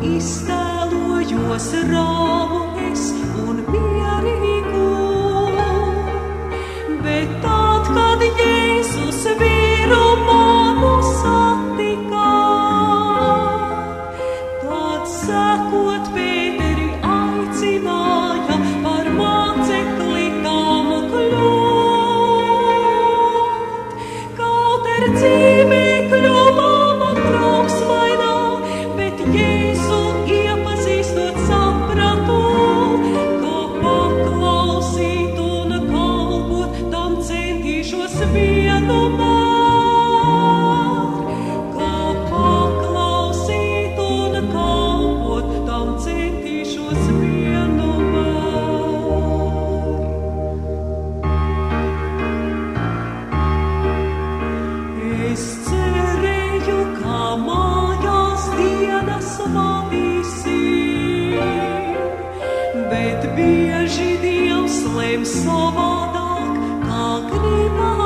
iztēlojos ramu es un mierīgu. Bet tad, kad Jēzus vīru manu satika, tad sekot Pēteri aicināja par mācekli tam kļūt. Kaut dzīve kļuva man trauksmainā, bet Jēzu iepazīstot sapratu, ka paklausīt un kalpot tam centīšos vienmēr. Ka paklausīt un kalpot tam centīšos vienmēr. Es cerēju, ka mājās dienas vadīsim, bet bieži Dievs lem savādāk, kā gribās.